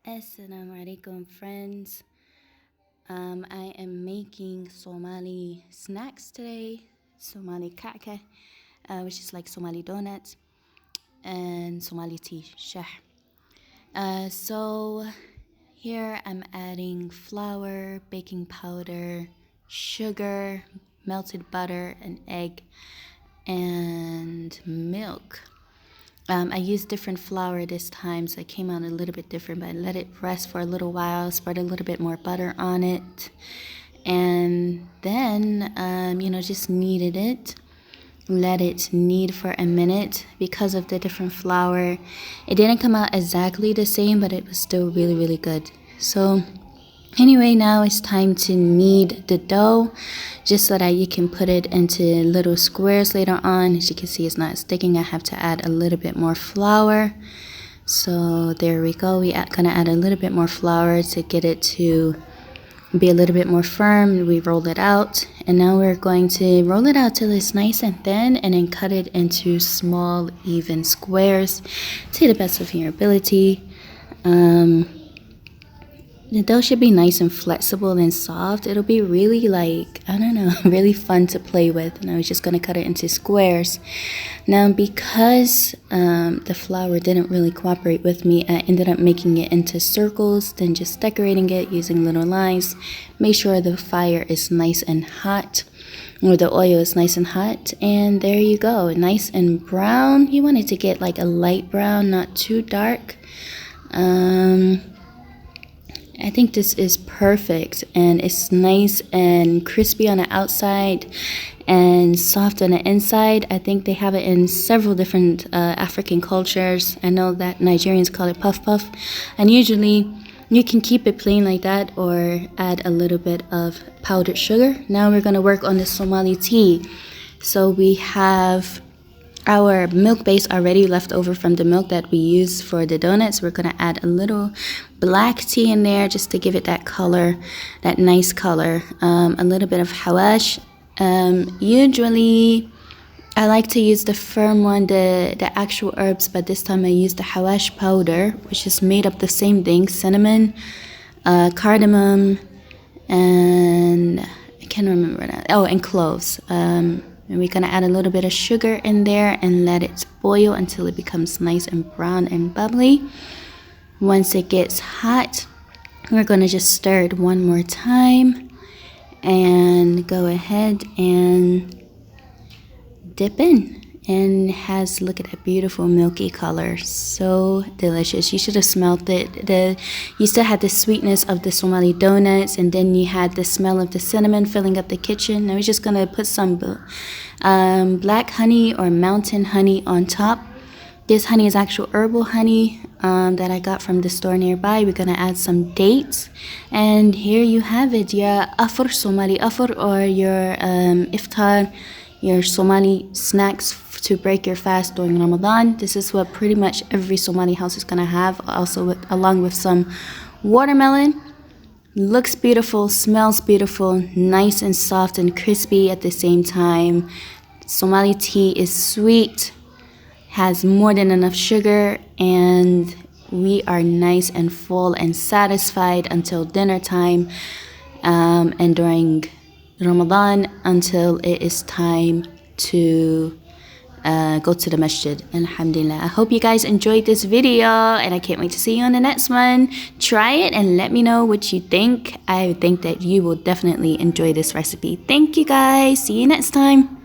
Assalamu alaikum, friends. I am making Somali snacks today. Somali Kac, which is like Somali donuts, and Somali tea, shaax. So here I'm adding flour, baking powder, sugar, melted butter, an egg, and milk. I used different flour this time, so it came out a little bit different, but I let it rest for a little while, spread a little bit more butter on it, and then, just kneaded it. Let it knead for a minute. Because of the different flour, it didn't come out exactly the same, but it was still really, really good. So anyway, now it's time to knead the dough just so that you can put it into little squares later on. As you can see, it's not sticking. I have to add a little bit more flour. So there we go. We're gonna add a little bit more flour to get it to be a little bit more firm. We roll it out, and now we're going to roll it out till it's nice and thin, and then cut it into small, even squares to the best of your ability. The dough should be nice and flexible and soft. It'll be really really fun to play with. And I was just going to cut it into squares. Now, because the flour didn't really cooperate with me, I ended up making it into circles, then just decorating it using little lines. Make sure the fire is nice and hot, or the oil is nice and hot. And there you go, nice and brown. You want it to get like a light brown, not too dark. I think this is perfect, and it's nice and crispy on the outside and soft on the inside. I think they have it in several different African cultures. I know that Nigerians call it puff puff, and usually you can keep it plain like that or add a little bit of powdered sugar. Now we're going to work on the Somali tea. So we have our milk base already left over from the milk that we used for the donuts. We're going to add a little black tea in there just to give it that color, that nice color. A little bit of shaax. Usually I like to use the firm one, the actual herbs, but this time I used the shaax powder, which is made up the same thing: cinnamon, cardamom, and I can't remember that. Oh, and cloves. And we're going to add a little bit of sugar in there and let it boil until it becomes nice and brown and bubbly. Once it gets hot, we're going to just stir it one more time and go ahead and dip in. And it has, look at that beautiful milky color, so delicious. You should have smelled it. You still had the sweetness of the Somali donuts, and then you had the smell of the cinnamon filling up the kitchen. Now we're just gonna put some black honey or mountain honey on top. This honey is actual herbal honey that I got from the store nearby. We're gonna add some dates, and here you have it, your Afur, Somali Afur, or your Iftar, your Somali snacks to break your fast during Ramadan. This is what pretty much every Somali house is gonna have, also along with some watermelon. Looks beautiful, smells beautiful, nice and soft and crispy at the same time. Somali tea is sweet, has more than enough sugar, and we are nice and full and satisfied until dinner time, and during Ramadan until it is time to go to the masjid. Alhamdulillah. I hope you guys enjoyed this video, and I can't wait to see you on the next one. Try it and let me know what you think. I think that you will definitely enjoy this recipe. Thank you guys. See you next time.